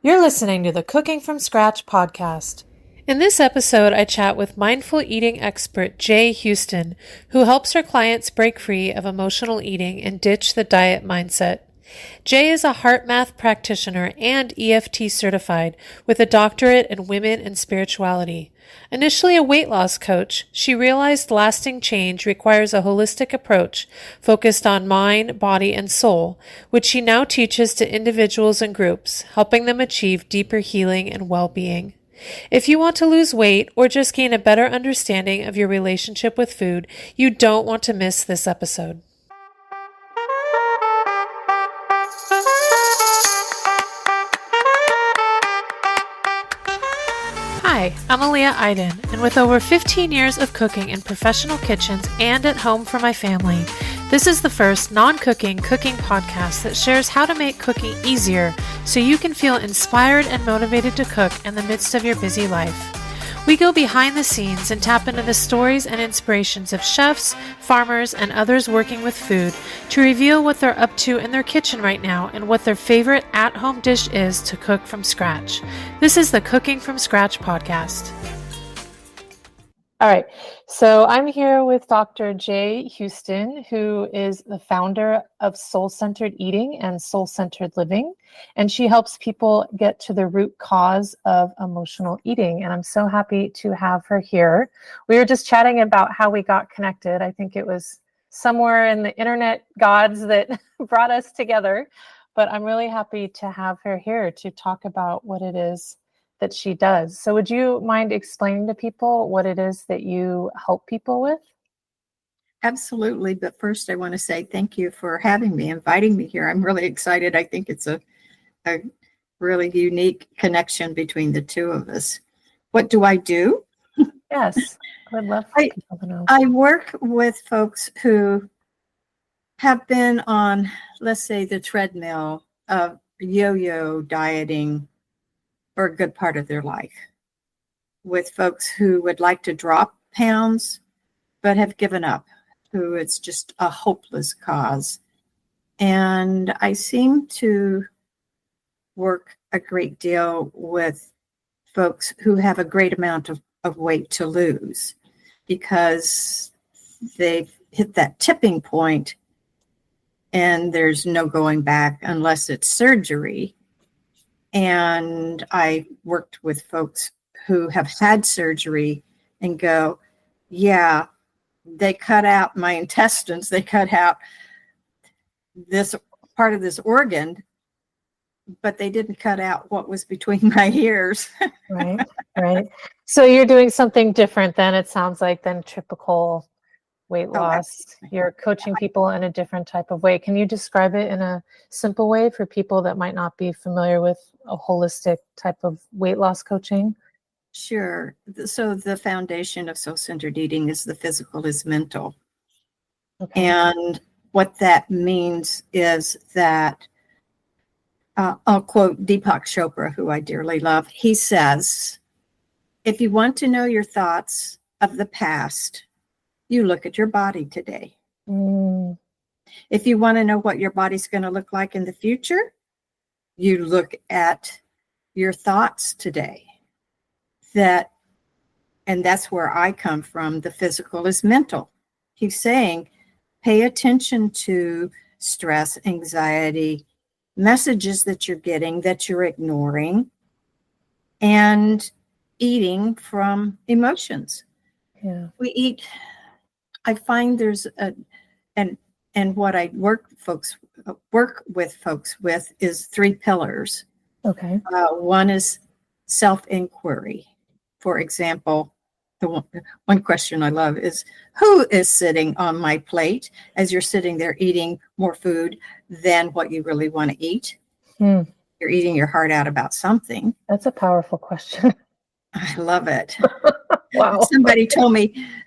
You're listening to the Cooking from Scratch podcast. In this episode, I chat with mindful eating expert Jaye Houston, who helps her clients break free of emotional eating and ditch the diet mindset. Jaye is a HeartMath practitioner and EFT certified with a doctorate in women and spirituality. Initially a weight loss coach, she realized lasting change requires a holistic approach focused on mind, body, and soul, which she now teaches to individuals and groups, helping them achieve deeper healing and well-being. If you want to lose weight or just gain a better understanding of your relationship with food, you don't want to miss this episode. Hi, I'm Aaliyah Iden, and with over 15 years of cooking in professional kitchens and at home for my family, this is the first non-cooking cooking podcast that shares how to make cooking easier so you can feel inspired and motivated to cook in the midst of your busy life. We go behind the scenes and tap into the stories and inspirations of chefs, farmers, and others working with food to reveal what they're up to in their kitchen right now and what their favorite at-home dish is to cook from scratch. This is the Cooking from Scratch podcast. All right, so I'm here with Dr. Jaye Houston, who is the founder of Soul-Centered Eating and Soul-Centered Living, and she helps people get to the root cause of emotional eating, and I'm so happy to have her here. We were just chatting about how we got connected. I think it was somewhere in the internet gods that brought us together, but I'm really happy to have her here to talk about what it is that she does. So would you mind explaining to people what it is that you help people with? Absolutely. But first, I want to say thank you for having me, inviting me here. I'm really excited. I think it's a really unique connection between the two of us. What do I do? Yes, I would love for people to know. I work with folks who have been on, let's say, the treadmill of yo-yo dieting for a good part of their life, with folks who would like to drop pounds but have given up, who it's just a hopeless cause. And I seem to work a great deal with folks who have a great amount of weight to lose because they've hit that tipping point and there's no going back unless it's surgery. And I worked with folks who have had surgery and go, yeah, they cut out my intestines, they cut out this part of this organ, but they didn't cut out what was between my ears. Right. So you're doing something different then, it sounds like, than typical weight loss. You're coaching people in a different type of way. Can you describe it in a simple way for people that might not be familiar with a holistic type of weight loss coaching? Sure. So the foundation of soul-centered eating is the physical is mental. Okay. And what that means is that, I'll quote Deepak Chopra, who I dearly love. He says, if you want to know your thoughts of the past, you look at your body today. If you want to know what your body's going to look like in the future, you look at your thoughts today. And that's where I come from. The physical is mental. He's saying, pay attention to stress, anxiety, messages that you're getting that you're ignoring, and eating from emotions. Yeah. We eat. I find there's and what I work with folks with is 3 pillars. Okay. One is self-inquiry. For example, the one question I love is, who is sitting on my plate as you're sitting there eating more food than what you really want to eat? You're eating your heart out about something. That's a powerful question. I love it. Wow.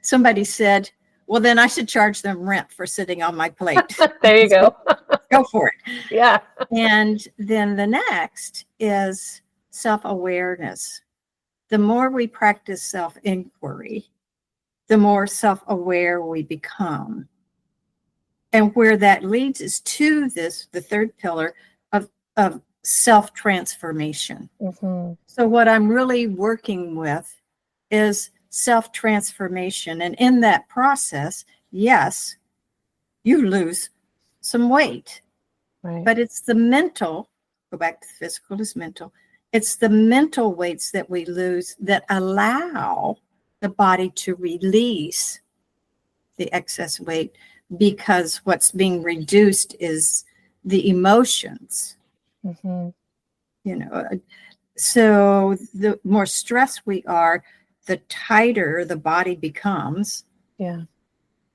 Somebody said, well, then I should charge them rent for sitting on my plate. There you go. Go for it. Yeah. And then the next is self-awareness. The more we practice self-inquiry, the more self-aware we become. And where that leads is to the third pillar of self-transformation. Mm-hmm. So what I'm really working with is self-transformation. And in that process, yes, you lose some weight, Right. but it's the mental, go back to the physical is mental. It's the mental weights that we lose that allow the body to release the excess weight, because what's being reduced is the emotions, Mm-hmm. you know. So the more stressed we are, the tighter the body becomes. Yeah.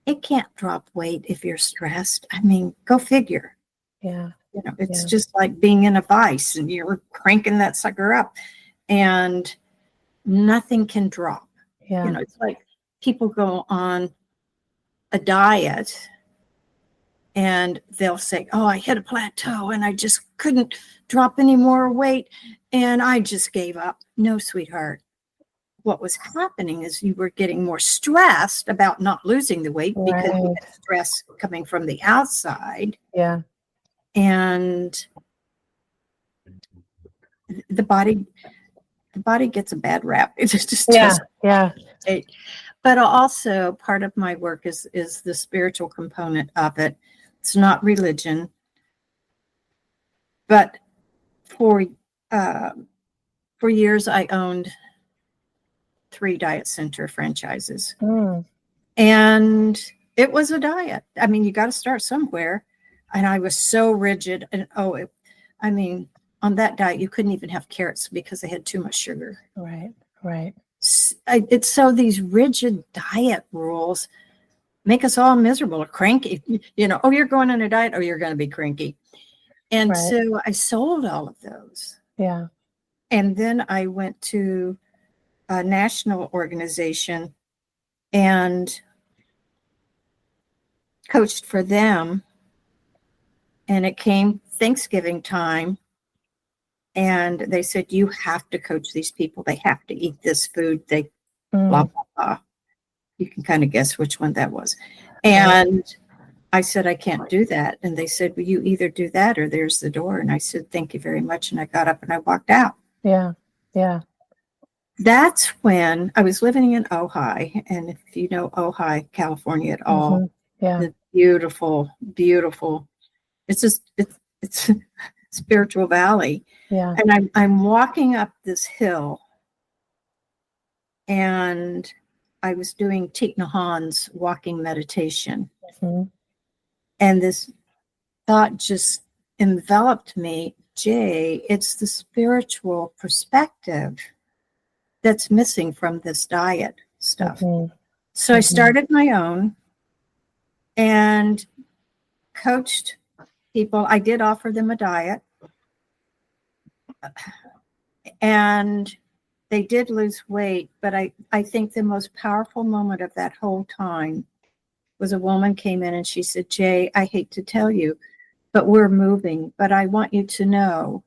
It can't drop weight if you're stressed. I mean, go figure. Yeah. You know, it's Yeah. just like being in a vice and you're cranking that sucker up and nothing can drop. Yeah. You know, it's like people go on a diet and they'll say, oh, I hit a plateau and I just couldn't drop any more weight and I just gave up. No, sweetheart. What was happening is you were getting more stressed about not losing the weight because you Right. had stress coming from the outside. Yeah. And the body gets a bad rap. It just Yeah. doesn't. Yeah. But also part of my work is the spiritual component of it. It's not religion, but for years I owned 3 diet center franchises, Mm. and it was a diet. I mean, you got to start somewhere, and I was so rigid. And on that diet you couldn't even have carrots because they had too much sugar. Right. Right. It's so these rigid diet rules make us all miserable or cranky. You know, oh, you're going on a diet, oh, you're going to be cranky. And Right. so I sold all of those. Yeah. And then I went to a national organization and coached for them. And it came Thanksgiving time. And they said, you have to coach these people. They have to eat this food. They blah, blah, blah. You can kind of guess which one that was. And I said, I can't do that. And they said, well, you either do that or there's the door. And I said, thank you very much. And I got up and I walked out. Yeah. Yeah. That's when I was living in Ojai. And if you know Ojai, California at all, Mm-hmm. Yeah. it's beautiful, beautiful. It's just, it's a spiritual valley. Yeah. And I'm walking up this hill and I was doing Thich Nhat Hanh's walking meditation. Mm-hmm. And this thought just enveloped me. Jay, it's the spiritual perspective that's missing from this diet stuff. Mm-hmm. So I started my own and coached people. I did offer them a diet. And they did lose weight. But I think the most powerful moment of that whole time was a woman came in and she said, Jay, I hate to tell you, but we're moving. But I want you to know,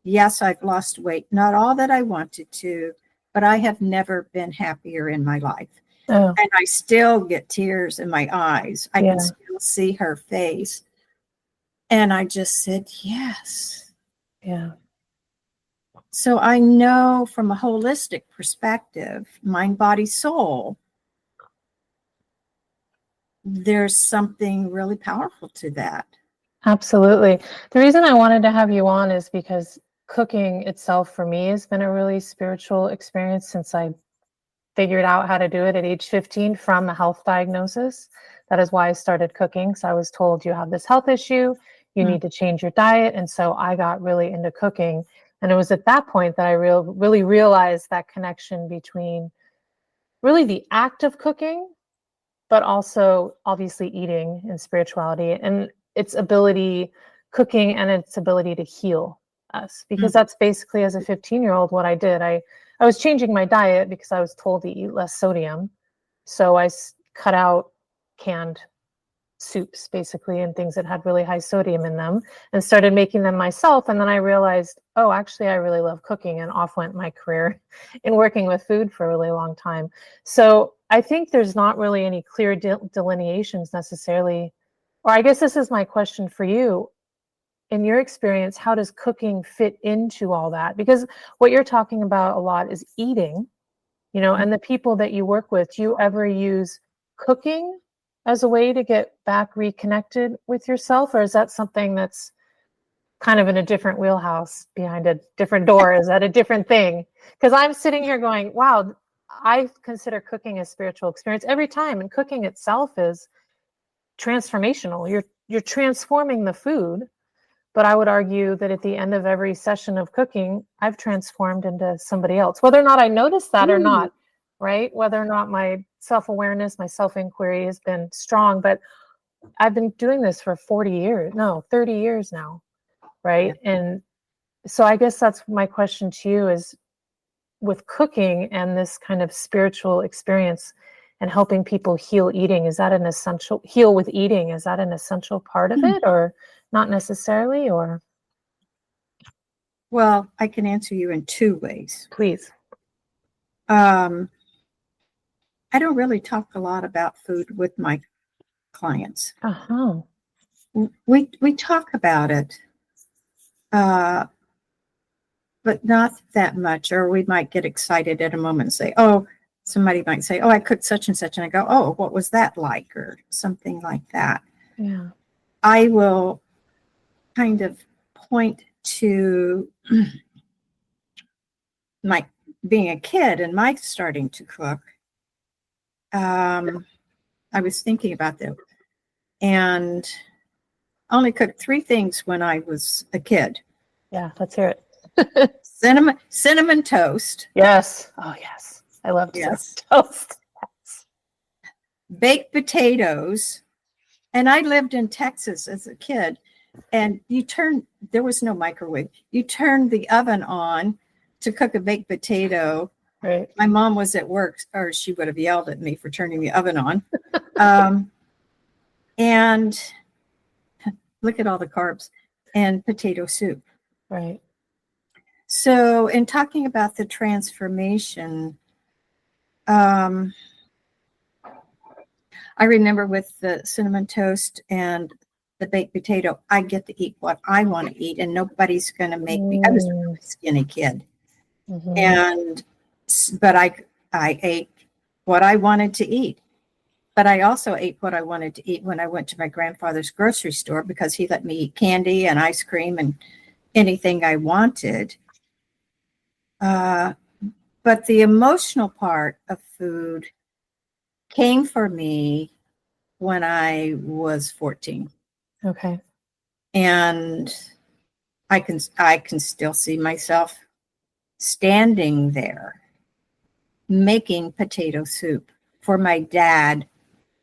yes, I've lost weight. Not all that I wanted to, but I have never been happier in my life. Oh. And I still get tears in my eyes. I Yeah. can still see her face. And I just said, yes. Yeah. So I know from a holistic perspective, mind, body, soul, there's something really powerful to that. Absolutely. The reason I wanted to have you on is because cooking itself for me has been a really spiritual experience since I figured out how to do it at age 15 from a health diagnosis. That is why I started cooking. So I was told you have this health issue, you need to change your diet. And so I got really into cooking. And it was at that point that I really realized that connection between really the act of cooking, but also obviously eating and spirituality and its ability, cooking and its ability to heal us. Because that's basically, as a 15-year-old, what I did. I was changing my diet because I was told to eat less sodium. So I cut out canned soups basically and things that had really high sodium in them and started making them myself. And then I realized, oh, actually, I really love cooking, and off went my career in working with food for a really long time. So I think there's not really any clear delineations necessarily, or I guess this is my question for you. in your experience, how does cooking fit into all that? Because what you're talking about a lot is eating, and the people that you work with. Do you ever use cooking as a way to get back reconnected with yourself? Or is that something that's kind of in a different wheelhouse behind a different door? Is that a different thing? Because I'm sitting here going, wow, I consider cooking a spiritual experience every time. And cooking itself is transformational. You're transforming the food. But I would argue that at the end of every session of cooking, I've transformed into somebody else, whether or not I notice that or not, right? Whether or not my self-awareness, my self-inquiry has been strong. But I've been doing this for 30 years now, right? Yeah. And so I guess that's my question to you is, with cooking and this kind of spiritual experience and helping people heal eating, is that an essential, heal with eating, is that an essential part of it, or not necessarily? Or Well, I can answer you in two ways. please. I don't really talk a lot about food with my clients. Uh-huh. We talk about it, but not that much. Or we might get excited at a moment and say, "Oh," somebody might say, "Oh, I cooked such and such," and I go, "Oh, what was that like?" or something like that. Yeah. I will kind of point to my being a kid and my starting to cook. I was thinking about that, and only cooked 3 things when I was a kid: Yeah, let's hear it. cinnamon toast, Yes. Oh, yes. I love toast. baked potatoes. And I lived in Texas as a kid, and there was no microwave. You turned the oven on to cook a baked potato. Right. My mom was at work, or she would have yelled at me for turning the oven on. And look at all the carbs, and potato soup. Right. So in talking about the transformation, I remember with the cinnamon toast and the baked potato, I get to eat what I want to eat, and nobody's going to make me. I was a really skinny kid, but I ate what I wanted to eat. But I also ate what I wanted to eat when I went to my grandfather's grocery store, because he let me eat candy and ice cream and anything I wanted. But the emotional part of food came for me when I was 14. Okay. And I can still see myself standing there making potato soup for my dad,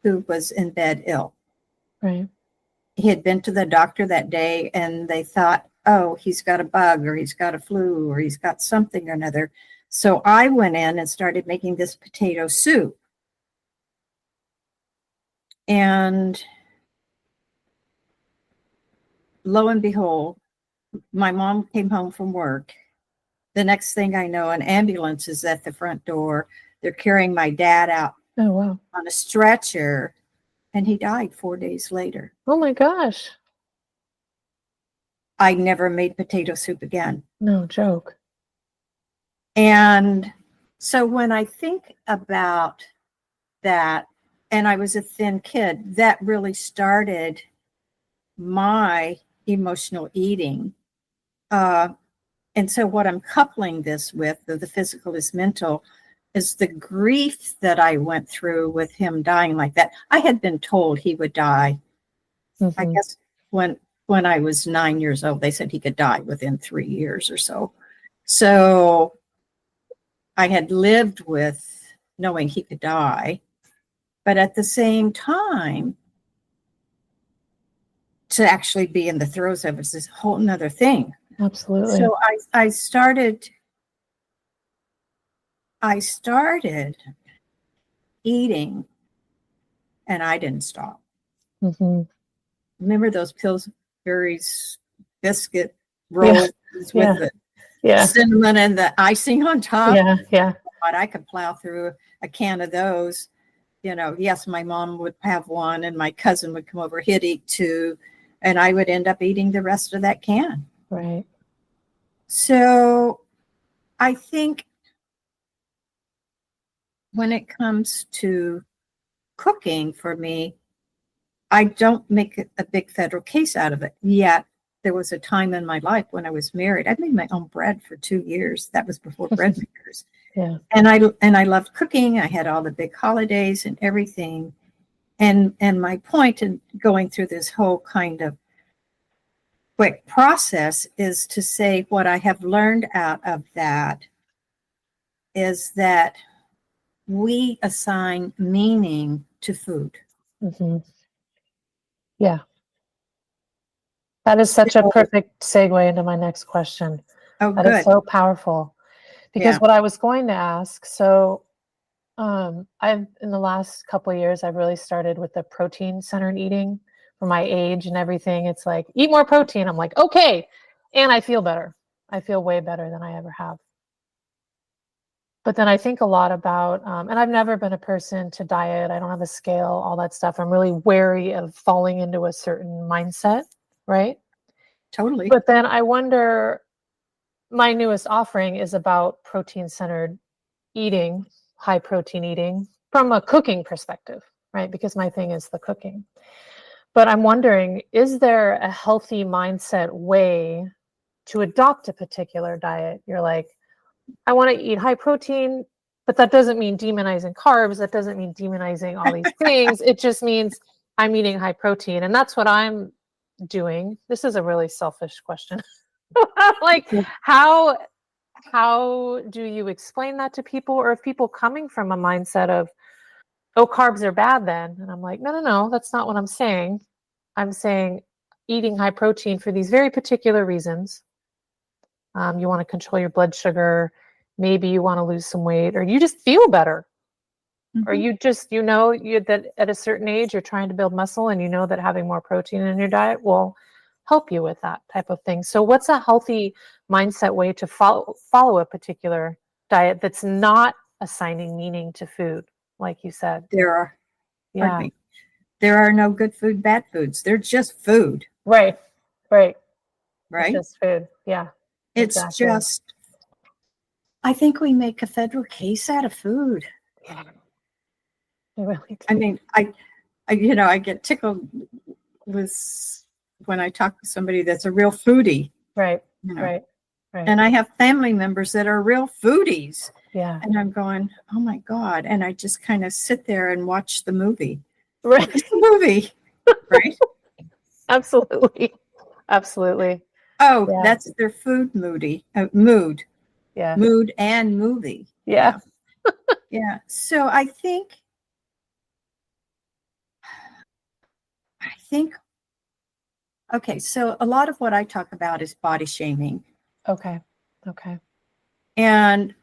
who was in bed ill. Right. He had been to the doctor that day, and they thought, "Oh, he's got a bug, or he's got a flu, or he's got something or another." So I went in and started making this potato soup. And lo and behold, my mom came home from work. The next thing I know, an ambulance is at the front door. They're carrying my dad out Oh, wow. on a stretcher, and he died 4 days later. Oh, my gosh. I never made potato soup again. No joke. And so when I think about that, and I was a thin kid, that really started my emotional eating. And so what I'm coupling this with, the physical is mental, is the grief that I went through with him dying like that. I had been told he would die. I guess when I was 9 years old, they said he could die within 3 years or so. So I had lived with knowing he could die, but at the same time, to actually be in the throes of it is this whole nother thing. Absolutely. So I started eating, and I didn't stop. Remember those Pillsbury's biscuit rolls with the cinnamon and the icing on top? Yeah. But I could plow through a can of those. Yes, my mom would have one, and my cousin would come over. He'd eat 2. and I would end up eating the rest of that can. Right. So I think when it comes to cooking for me, I don't make a big federal case out of it. Yet there was a time in my life when I was married. I made my own bread for 2 years. That was before bread makers. Yeah. And I loved cooking. I had all the big holidays and everything. And my point in going through this whole kind of quick process is to say what I have learned out of that is that we assign meaning to food. Mm-hmm. Yeah. That is such a So, perfect segue into my next question. oh, That is good. so powerful. Because Yeah, what I was going to ask, so I've in the last couple of years, I've really started with the protein-centered eating for my age and everything. It's like, eat more protein. I'm like, okay. And I feel better. I feel way better than I ever have. But then I think a lot about, and I've never been a person to diet. I don't have a scale, all that stuff. I'm really wary of falling into a certain mindset, right? totally. But then I wonder, my newest offering is about protein-centered eating, high protein eating from a cooking perspective, right? Because my thing is the cooking. But I'm wondering, is there a healthy mindset way to adopt a particular diet? You're like, I want to eat high protein, but that doesn't mean demonizing carbs. That doesn't mean demonizing all these things. It just means I'm eating high protein. And that's what I'm doing. This is a really selfish question. Like, how do you explain that to people? Or if people coming from a mindset of, oh, carbs are bad then. And I'm like, no, that's not what I'm saying. I'm saying eating high protein for these very particular reasons. You want to control your blood sugar. Maybe you want to lose some weight, or you just feel better. Or Mhm. you just, that at a certain age, you're trying to build muscle and you know that having more protein in your diet will help you with that type of thing. So what's a healthy mindset way to follow a particular diet that's not assigning meaning to food, like you said? There are, pardon Yeah. me, there are no good food, bad foods. They're just food, Right. It's right? just food. Yeah, It's exactly. just, I think we make a federal case out of food. Yeah, I really I do. mean, I get tickled with when I talk to somebody that's a real foodie, Right. you know, Right. Right. and I have family members that are real foodies. Yeah. And I'm going, oh my God. And I just kind of sit there and watch the movie. What Right. is the movie? Right? Absolutely. Absolutely. Oh, Yeah. that's their food mood. Yeah. Mood and movie. Yeah. Yeah. Yeah. So I think, okay. So a lot of what I talk about is body shaming. Okay. Okay. And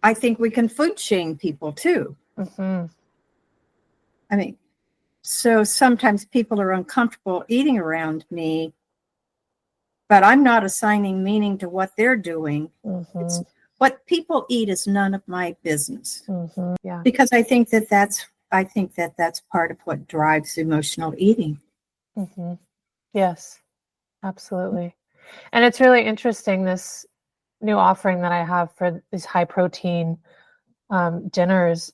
I think we can food shame people too. Mm-hmm. I mean, so sometimes people are uncomfortable eating around me, but I'm not assigning meaning to what they're doing. Mm-hmm. It's what people eat is none of my business, Mm-hmm. Yeah. because I think that that's part of what drives emotional eating. Mm-hmm. Yes, absolutely. And it's really interesting, this new offering that I have for these high protein dinners.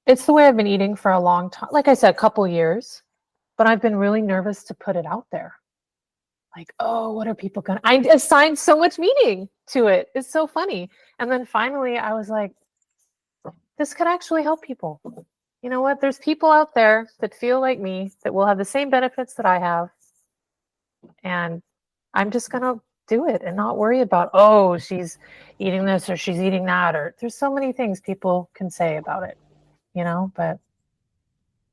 It's the way I've been eating for a long time. Like I said, a couple years, but I've been really nervous to put it out there. Like, oh, what are people gonna? I assigned so much meaning to it. It's so funny. And then finally, I was like, this could actually help people. You know what? There's people out there that feel like me that will have the same benefits that I have. And I'm just going to do it and not worry about, oh, she's eating this or she's eating that. Or there's so many things people can say about it, but.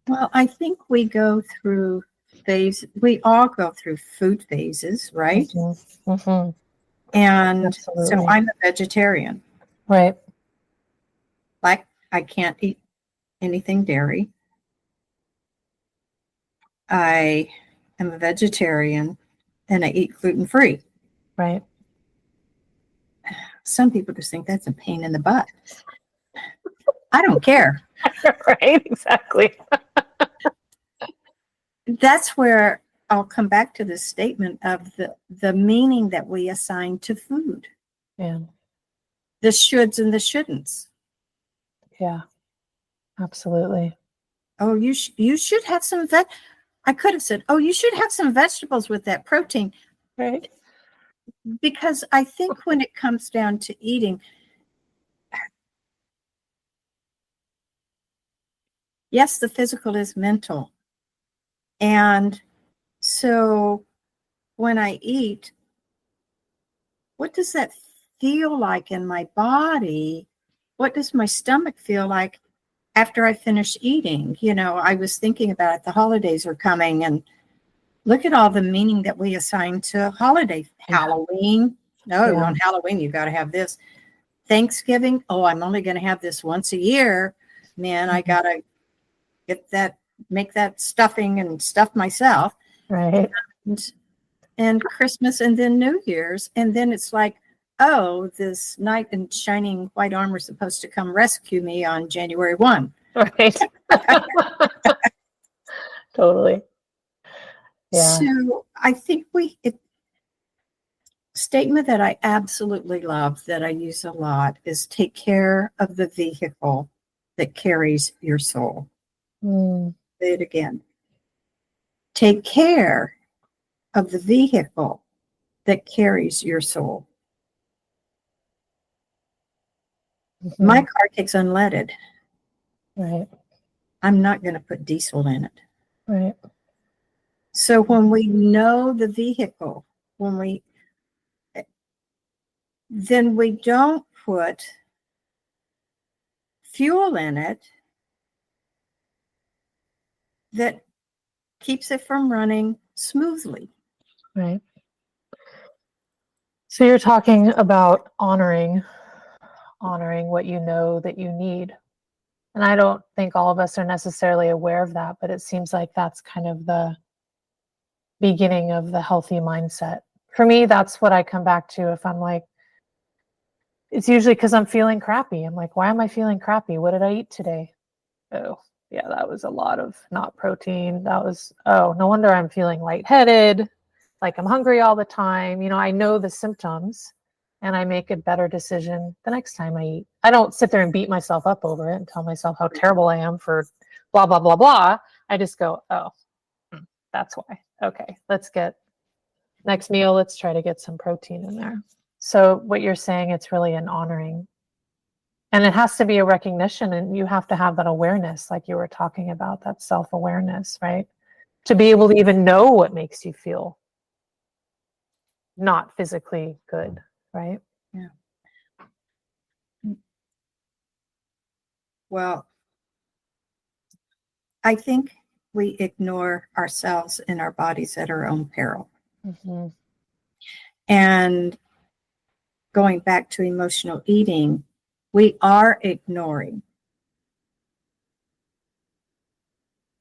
Well, I think we all go through food phases, right? Mm-hmm, mm-hmm, And so absolutely. I'm a vegetarian. Right. Like, I can't eat anything dairy. I am a vegetarian and I eat gluten free. Right. Some people just think that's a pain in the butt. I don't care. Right. Exactly. That's where I'll come back to this statement of the meaning that we assign to food. Yeah. The shoulds and the shouldn'ts. Yeah. Absolutely. Oh, you should have some I could have said, oh, you should have some vegetables with that protein. Right. Because I think when it comes down to eating, yes, the physical is mental. And so when I eat, what does that feel like in my body? What does my stomach feel like after I finish eating? You know, I was thinking about it. The holidays are coming, and look at all the meaning that we assign to holiday. Halloween. No, on Halloween, you got to have this. Thanksgiving. Oh, I'm only going to have this once a year. Man, I got to make that stuffing and stuff myself. Right. And Christmas and then New Year's. And then it's like, oh, this knight in shining white armor is supposed to come rescue me on January 1. Right. Totally. Yeah. So I think statement that I absolutely love that I use a lot is take care of the vehicle that carries your soul. Say it again. Take care of the vehicle that carries your soul. My car takes unleaded. Right. I'm not going to put diesel in it. Right. So when we know the vehicle, then we don't put fuel in it that keeps it from running smoothly. Right. So you're talking about honoring what you know that you need. And I don't think all of us are necessarily aware of that, but it seems like that's kind of the beginning of the healthy mindset. For me, that's what I come back to if I'm like, it's usually because I'm feeling crappy. I'm like, why am I feeling crappy? What did I eat today? Oh, yeah, that was a lot of not protein. Oh, no wonder I'm feeling lightheaded, like I'm hungry all the time. You know, I know the symptoms and I make a better decision the next time I eat. I don't sit there and beat myself up over it and tell myself how terrible I am for blah, blah, blah, blah. I just go, oh, that's why. Okay, next meal, let's try to get some protein in there. So what you're saying, it's really an honoring. And it has to be a recognition, and you have to have that awareness, like you were talking about, that self-awareness, right? To be able to even know what makes you feel not physically good, right? Yeah. Well, I think we ignore ourselves and our bodies at our own peril. Mm-hmm. And going back to emotional eating, we are ignoring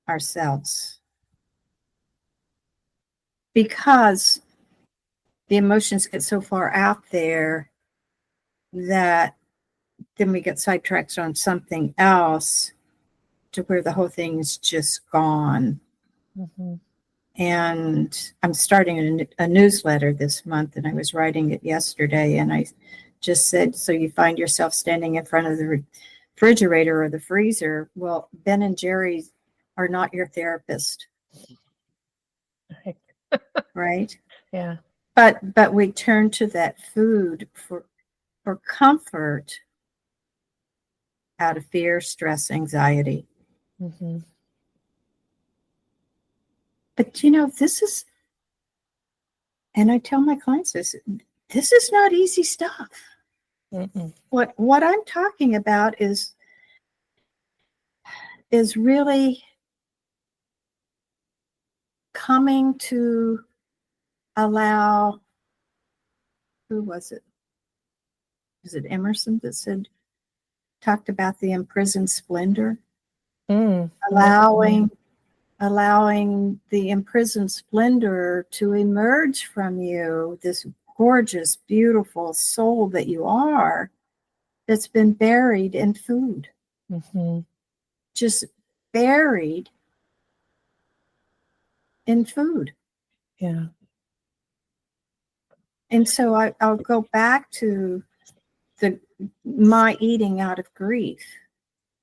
ourselves because the emotions get so far out there that then we get sidetracked on something else to where the whole thing is just gone. Mm-hmm. And I'm starting a newsletter this month, and I was writing it yesterday, and I just said, so you find yourself standing in front of the refrigerator or the freezer. Well, Ben and Jerry are not your therapist. Right? Yeah. But we turn to that food for comfort out of fear, stress, anxiety. Mm-hmm. But you know, and I tell my clients this is not easy stuff. Mm-mm. What I'm talking about is really coming to allow, who was it? Was it Emerson that talked about the imprisoned splendor? Mm-hmm. Allowing the imprisoned splendor to emerge from you, this gorgeous, beautiful soul that you are, that's been buried in food. Mm-hmm. Just buried in food. Yeah. And so I'll go back to my eating out of grief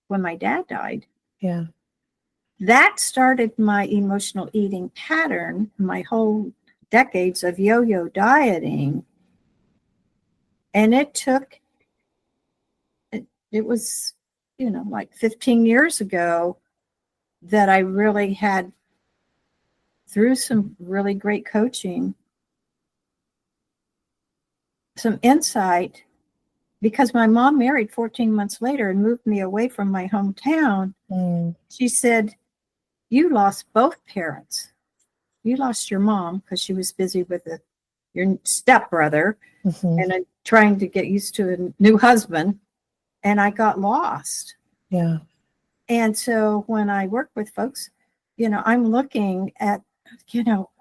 when my dad died. Yeah. That started my emotional eating pattern, my whole decades of yo-yo dieting. And it was, like 15 years ago that I really had, through some really great coaching, some insight, because my mom married 14 months later and moved me away from my hometown. She said, you lost both parents. You lost your mom because she was busy with your stepbrother and trying to get used to a new husband. And I got lost. Yeah. And so when I work with folks, I'm looking at,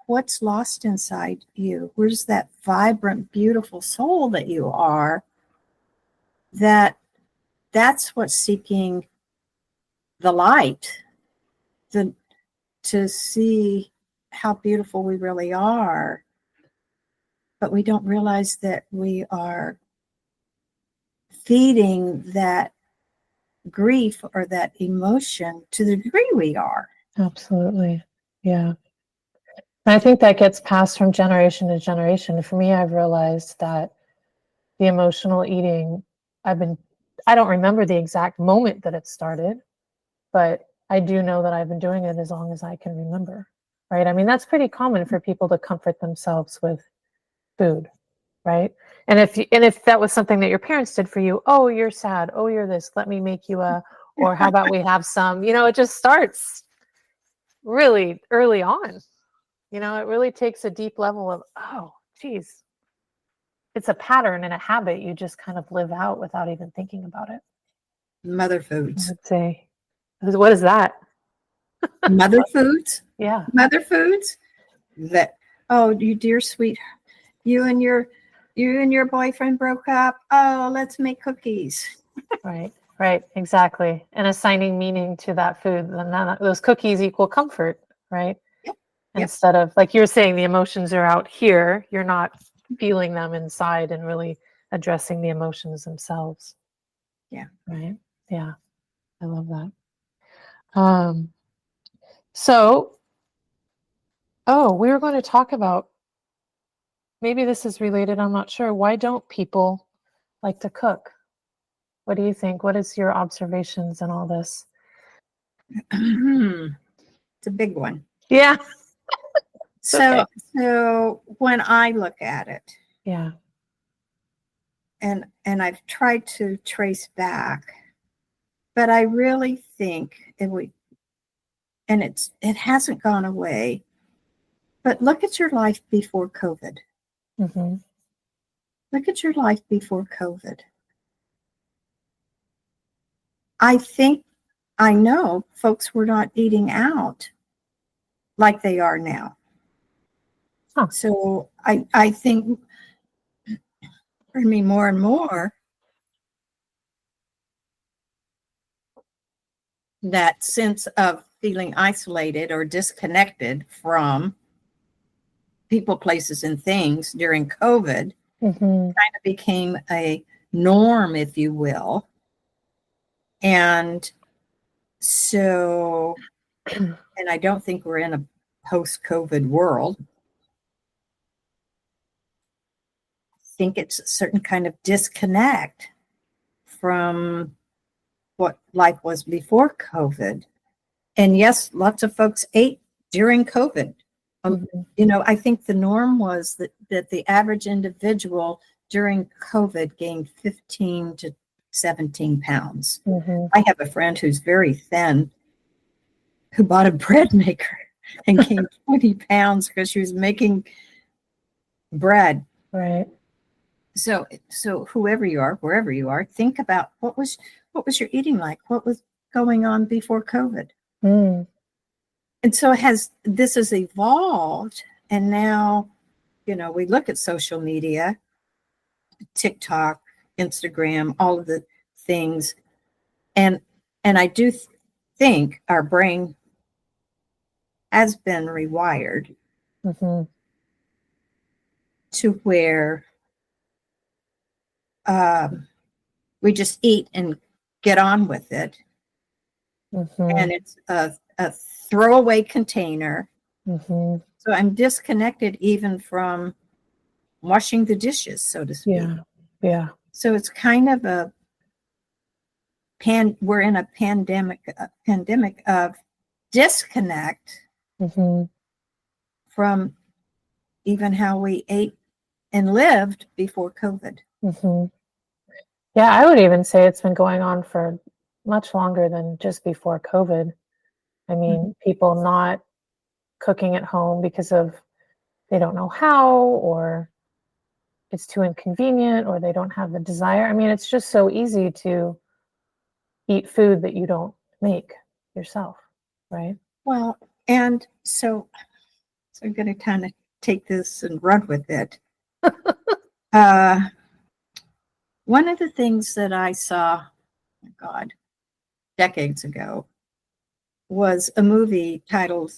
what's lost inside you? Where's that vibrant, beautiful soul that you are? That's what's seeking the light, to see how beautiful we really are. But we don't realize that we are feeding that grief or that emotion to the degree we are. Absolutely. Yeah. And I think that gets passed from generation to generation. For me, I've realized that the emotional eating, I don't remember the exact moment that it started, but I do know that I've been doing it as long as I can remember. Right. I mean, that's pretty common for people to comfort themselves with food. Right. And if that was something that your parents did for you, oh, you're sad. Oh, you're this. Let me make you or how about we have some, it just starts really early on. It really takes a deep level of, oh, geez, it's a pattern and a habit you just kind of live out without even thinking about it. Mother I foods. would say, what is that? Mother foods? Yeah. Mother foods? Oh, you dear sweet, you and your boyfriend broke up. Oh, let's make cookies. Right, exactly. And assigning meaning to that food, then those cookies equal comfort, right? Yep. Instead of, like you're saying, the emotions are out here, you're not feeling them inside and really addressing the emotions themselves. Yeah. Right? Yeah. I love that. So, we were going to talk about, maybe this is related, I'm not sure. Why don't people like to cook? What do you think? What is your observations in all this? It's a big one. Yeah. So when I look at it, Yeah. and I've tried to trace back, but I really think it hasn't gone away. But look at your life before COVID. Mm-hmm. Look at your life before COVID. I know folks were not eating out like they are now. Huh. So I think, more and more, that sense of feeling isolated or disconnected from people, places, and things during COVID kind of became a norm, if you will. And so, and I don't think we're in a post-COVID world. I think it's a certain kind of disconnect from what life was before COVID. And yes, lots of folks ate during COVID. I think the norm was that the average individual during COVID gained 15 to 17 pounds. I have a friend who's very thin who bought a bread maker and gained 20 pounds because she was making bread. Right. So whoever you are, wherever you are, think about what was your eating like? What was going on before COVID? And so this has evolved, and now, we look at social media, TikTok, Instagram, all of the things, and I do think our brain has been rewired to where we just eat and get on with it. And it's a throwaway container. So I'm disconnected even from washing the dishes, so to speak. Yeah. So it's kind of we're in a pandemic of disconnect from even how we ate and lived before COVID. Yeah, I would even say it's been going on for much longer than just before COVID. I mean, people not cooking at home because of they don't know how, or it's too inconvenient, or they don't have the desire. I mean, it's just so easy to eat food that you don't make yourself, right? Well, and so I'm going to kind of take this and run with it. One of the things that I saw, oh God, decades ago, was a movie titled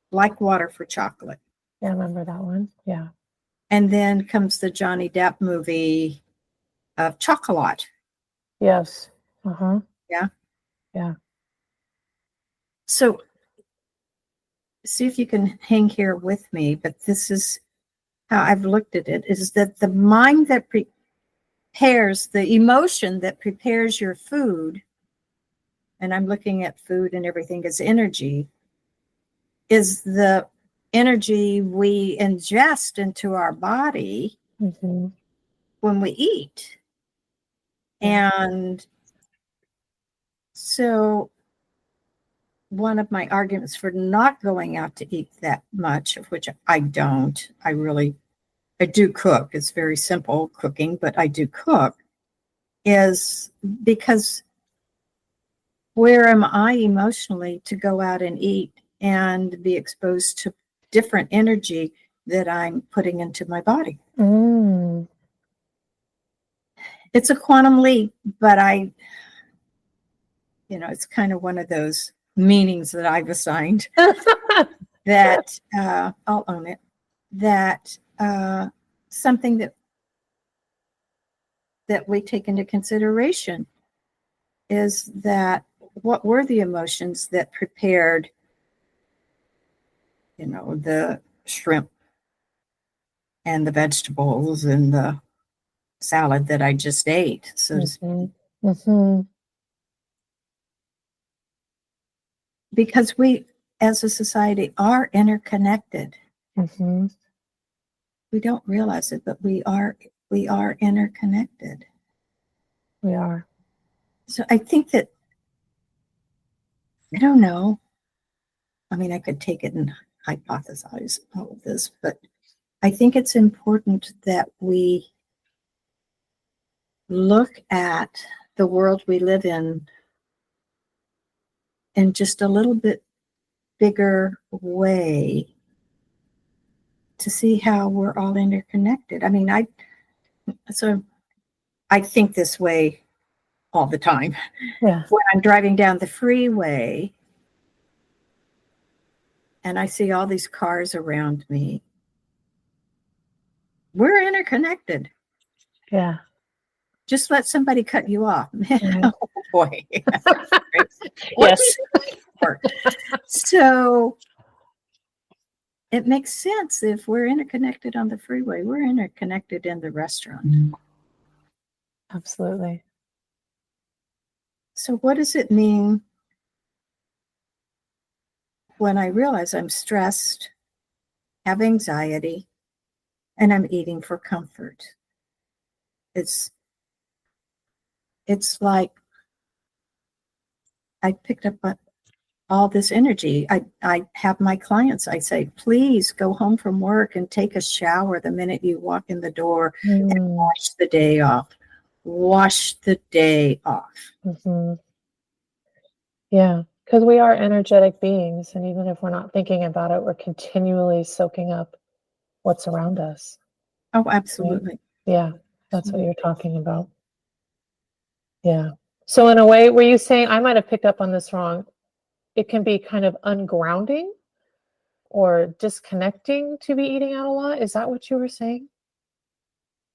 Like Water for Chocolate. Yeah, I remember that one. Yeah. And then comes the Johnny Depp movie of Chocolat. Yes. Yeah. Yeah. So see if you can hang here with me, but this is how I've looked at it, is that the mind that prepares, the emotion that prepares your food, and I'm looking at food and everything as energy, is the energy we ingest into our body when we eat. And so one of my arguments for not going out to eat that much, of which I don't, I do cook. It's very simple cooking, but I do cook, is because where am I emotionally to go out and eat and be exposed to different energy that I'm putting into my body? It's a quantum leap, but it's kind of one of those meanings that I've assigned that I'll own it, that something that we take into consideration is that what were the emotions that prepared, the shrimp and the vegetables and the salad that I just ate, so to speak. Because we, as a society, are interconnected. We don't realize it, but we are interconnected. We are. So I think that, I don't know. I mean, I could take it and hypothesize all of this, but I think it's important that we look at the world we live in just a little bit bigger way to see how we're all interconnected. I mean, I think this way all the time. Yeah. When I'm driving down the freeway and I see all these cars around me, we're interconnected. Yeah. Just let somebody cut you off. Oh boy. Yes. So it makes sense if we're interconnected on the freeway, we're interconnected in the restaurant. Absolutely. So what does it mean when I realize I'm stressed, have anxiety, and I'm eating for comfort? It's like I picked up all this energy. I have my clients, I say, please go home from work and take a shower the minute you walk in the door and wash the day off. Wash the day off. Yeah, because we are energetic beings, and even if we're not thinking about it, we're continually soaking up what's around us. Oh, absolutely. Right? Yeah, that's what you're talking about. Yeah. So in a way, were you saying, I might have picked up on this wrong, it can be kind of ungrounding or disconnecting to be eating out a lot? Is that what you were saying?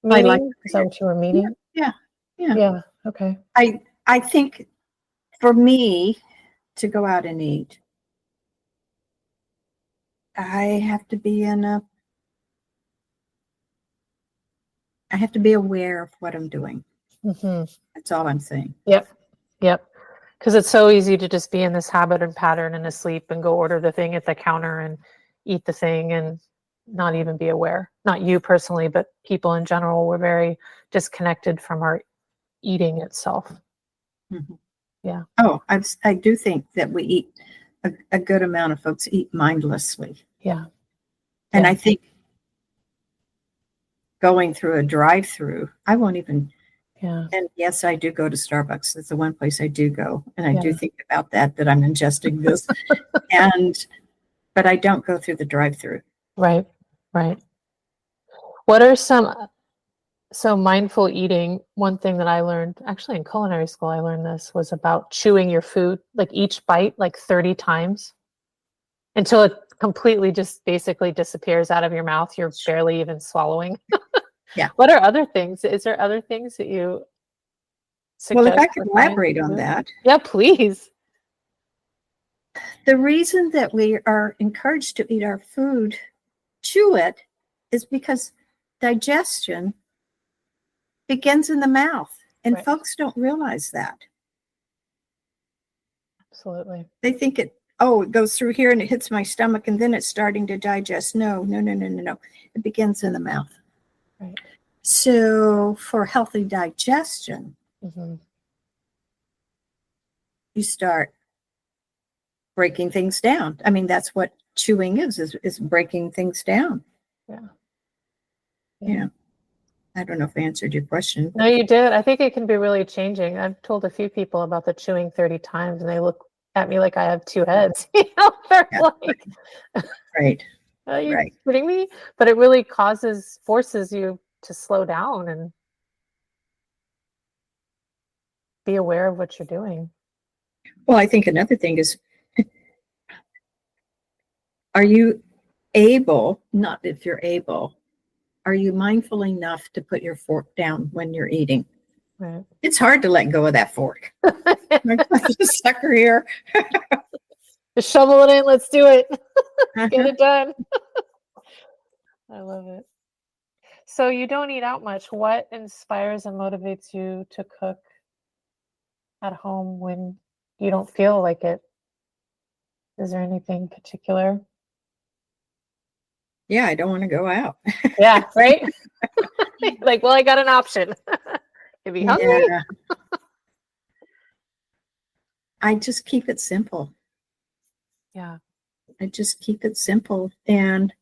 Meaning? Is that what you were meaning? Yeah. Yeah. Yeah. Okay. I think for me to go out and eat, I have to be I have to be aware of what I'm doing. Mm-hmm. That's all I'm saying. Yep. Yep. Because it's so easy to just be in this habit and pattern and asleep and go order the thing at the counter and eat the thing and not even be aware. Not you personally, but people in general. We're very disconnected from our eating itself. Mhm. Yeah. Oh, I do think that we eat, a good amount of folks eat mindlessly. Yeah. And Yeah. I think going through a drive-through, I won't even, Yeah. and yes, I do go to Starbucks. That's the one place I do go. And I do Yeah. think about that I'm ingesting this. But I don't go through the drive-through. Right. Right. What are so mindful eating, one thing that I learned actually in culinary school, I learned this was about chewing your food, like each bite, like 30 times until it completely just basically disappears out of your mouth. You're barely even swallowing. Yeah. What are other things? Is there other things that you Well, if suggest I could for clients elaborate to on do? that, Yeah, please. the reason that we are encouraged to eat our food, chew it, is because digestion begins in the mouth. And Right. folks don't realize that. Absolutely. They think it goes through here and it hits my stomach and then it's starting to digest. No, no, no, no, no, no. It begins in the mouth. Right. So for healthy digestion, Mm-hmm. you start breaking things down. I mean, that's what chewing is breaking things down. Yeah. Yeah. I don't know if I answered your question. No, you did. I think it can be really changing. I've told a few people about the chewing 30 times and they look at me like I have two heads. They're Yeah, like, right. are you Right. kidding me? But it really forces you to slow down and be aware of what you're doing. Well, I think another thing is, are you able, not if you're able, are you mindful enough to put your fork down when you're eating? Right. It's hard to let go of that fork. This sucker here. Just shovel it in. Let's do it. Get it done. I love it. So you don't eat out much. What inspires and motivates you to cook at home when you don't feel like it? Is there anything particular? Yeah, I don't want to go out. Yeah, right? Like, well, I got an option. You be hungry? Yeah, I just keep it simple. Yeah. I just keep it simple and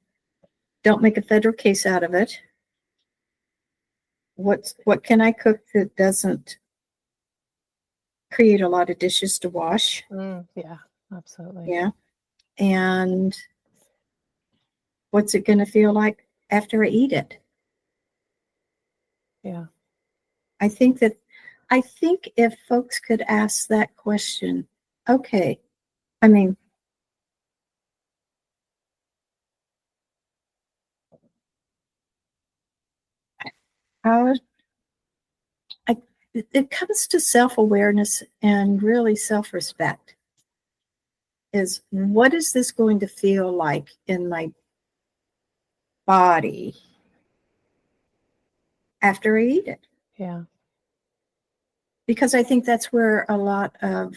don't make a federal case out of it. What can I cook that doesn't create a lot of dishes to wash? Yeah, absolutely. Yeah. And what's it going to feel like after I eat it? Yeah. I think if folks could ask that question, okay, I mean, how it comes to self-awareness and really self-respect, is what is this going to feel like in my body after I eat it? Yeah. Because I think that's where a lot of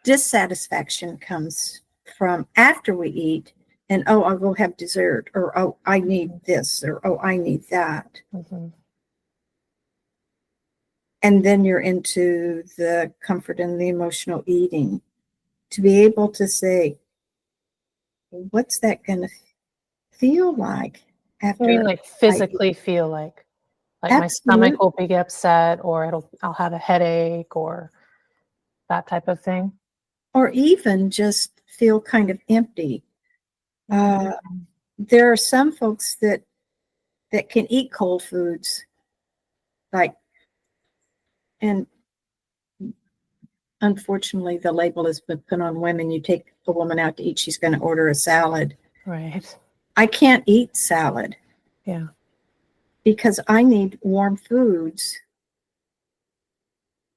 dissatisfaction comes from after we eat. And I'll go have dessert, or I need this, or I need that. Mm-hmm. And then you're into the comfort and the emotional eating. To be able to say, what's that going to feel like I mean, after like I eat? physically feel like my stomach Absolutely. will be upset, or I'll have a headache, or that type of thing. Or even just feel kind of empty. Mm-hmm. There are some folks that can eat cold foods, like, and unfortunately the label has been put on women. You take a woman out to eat, she's going to order a salad. Right. I can't eat salad. Yeah. Because I need warm foods,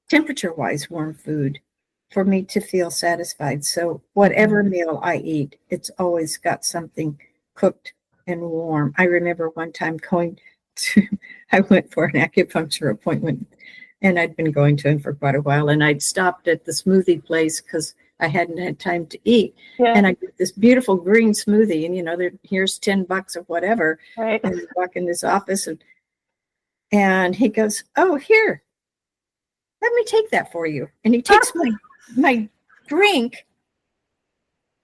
temperature-wise warm food, for me to feel satisfied. So whatever meal I eat, it's always got something cooked and warm. I remember one time I went for an acupuncture appointment, and I'd been going to him for quite a while, and I'd stopped at the smoothie place because I hadn't had time to eat. Yeah. And I get this beautiful green smoothie, and here's $10 of whatever. Right. And I walk in this office, and he goes, "Oh, here, let me take that for you." And he takes my drink,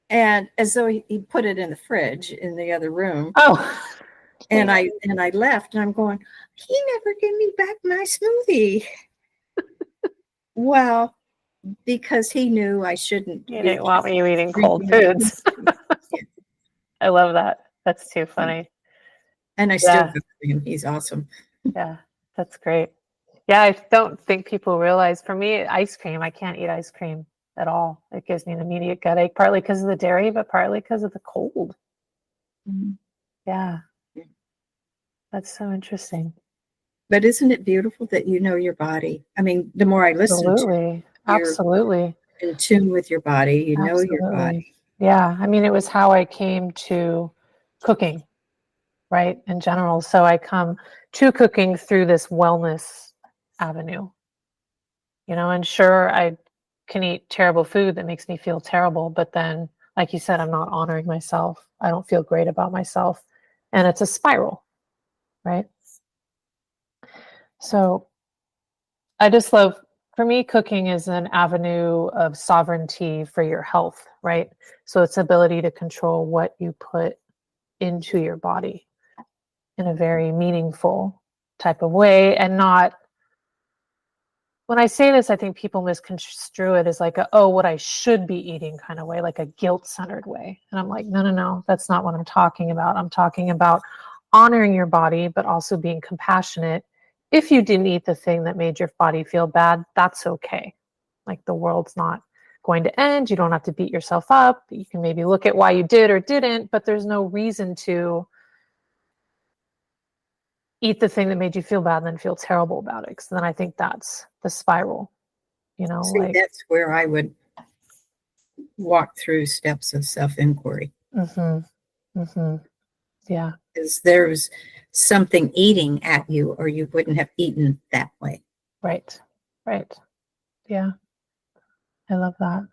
and as though he put it in the fridge in the other room. Oh. And I left, and I'm going, he never gave me back my smoothie. Well, because he knew I shouldn't. You didn't want me eating cold foods. Yeah. I love that. That's too funny. And I still go to him. He's awesome. Yeah, that's great. Yeah, I don't think people realize, for me, ice cream, I can't eat ice cream at all. It gives me an immediate gut ache, partly because of the dairy, but partly because of the cold. Mm-hmm. Yeah. That's so interesting. But isn't it beautiful that you know your body? I mean, the more I listen to you, Absolutely. You're in tune with your body, you know your body. Yeah. I mean, it was how I came to cooking, right, in general. So I come to cooking through this wellness avenue, and sure, I can eat terrible food that makes me feel terrible, but then, like you said, I'm not honoring myself. I don't feel great about myself. And it's a spiral, right? So I just love, for me, cooking is an avenue of sovereignty for your health, right? So it's ability to control what you put into your body in a very meaningful type of way, and not, when I say this, I think people misconstrue it as like what I should be eating kind of way, like a guilt-centered way. And I'm like, no, that's not what I'm talking about. I'm talking about honoring your body, but also being compassionate. If you didn't eat the thing that made your body feel bad, that's okay. Like, the world's not going to end. You don't have to beat yourself up. You can maybe look at why you did or didn't, but there's no reason to eat the thing that made you feel bad and then feel terrible about it. Because then I think that's the spiral, See, that's where I would walk through steps of self-inquiry. Yeah. Because there's something eating at you, or you wouldn't have eaten that way. Right. Yeah. I love that.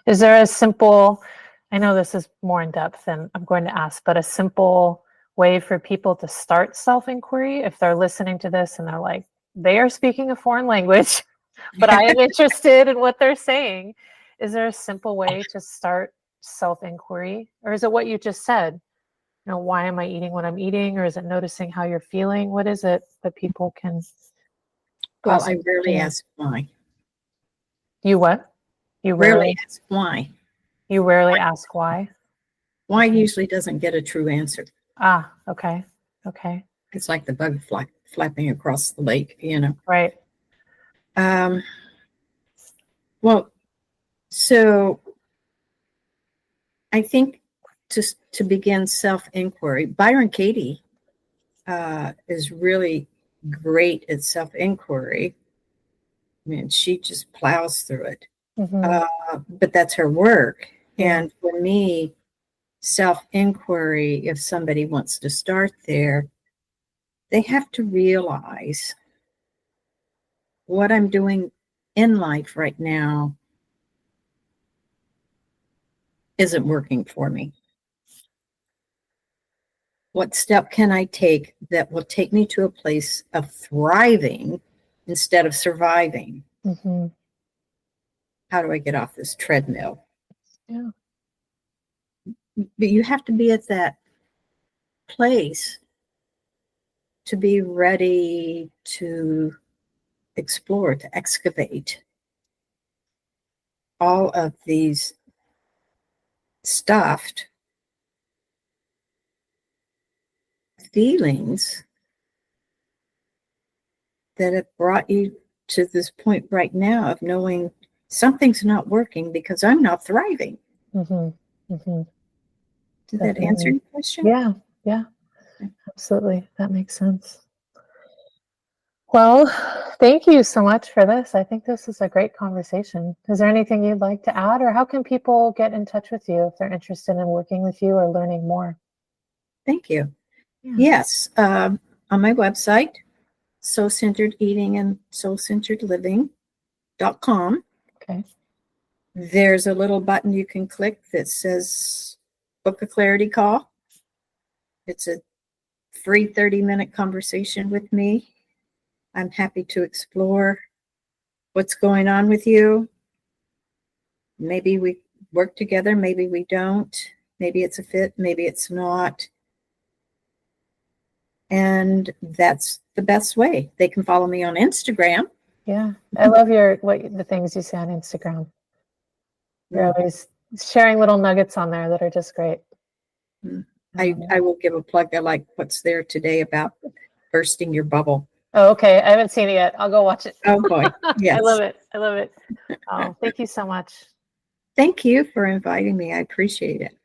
Is there a simple, I know this is more in depth than I'm going to ask, but a simple way for people to start self-inquiry if they're listening to this and they're like, they are speaking a foreign language, but I am interested in what they're saying. Is there a simple way to start self-inquiry? Or is it what you just said? Why am I eating what I'm eating? Or is it noticing how you're feeling? What is it that people can? Well, I rarely ask why. You what? You rarely ask why. You rarely ask why? Why usually doesn't get a true answer. Okay. It's like the bug flapping across the lake, Right. Well, so I think to begin self-inquiry, Byron Katie is really great at self-inquiry. I mean, she just plows through it. But that's her work. Yeah. And for me, self-inquiry, if somebody wants to start there, they have to realize what I'm doing in life right now isn't working for me. What step can I take that will take me to a place of thriving instead of surviving? How do I get off this treadmill? Yeah. But you have to be at that place to be ready to explore, to excavate all of these stuffed feelings that have brought you to this point right now of knowing something's not working because I'm not thriving. Did that answer your question? Yeah. Absolutely. That makes sense. Well, thank you so much for this. I think this is a great conversation. Is there anything you'd like to add, or how can people get in touch with you if they're interested in working with you or learning more? Thank you. Yeah. Yes, on my website, Soul Centered Eating and Soul Centered Living.com. Okay. There's a little button you can click that says book a clarity call. It's a free 30-minute conversation with me. I'm happy to explore what's going on with you. Maybe we work together, maybe we don't. Maybe it's a fit, maybe it's not. And that's the best way. They can follow me on Instagram. Yeah. I love the things you say on Instagram. You're always sharing little nuggets on there that are just great. I will give a plug. I like what's there today about bursting your bubble. Oh, okay. I haven't seen it yet. I'll go watch it. Oh boy. Yes. I love it. I love it. Oh, thank you so much. Thank you for inviting me. I appreciate it.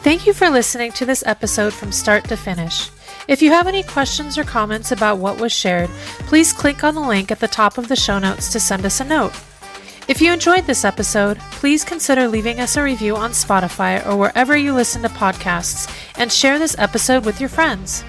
Thank you for listening to this episode from start to finish. If you have any questions or comments about what was shared, please click on the link at the top of the show notes to send us a note. If you enjoyed this episode, please consider leaving us a review on Spotify or wherever you listen to podcasts, and share this episode with your friends.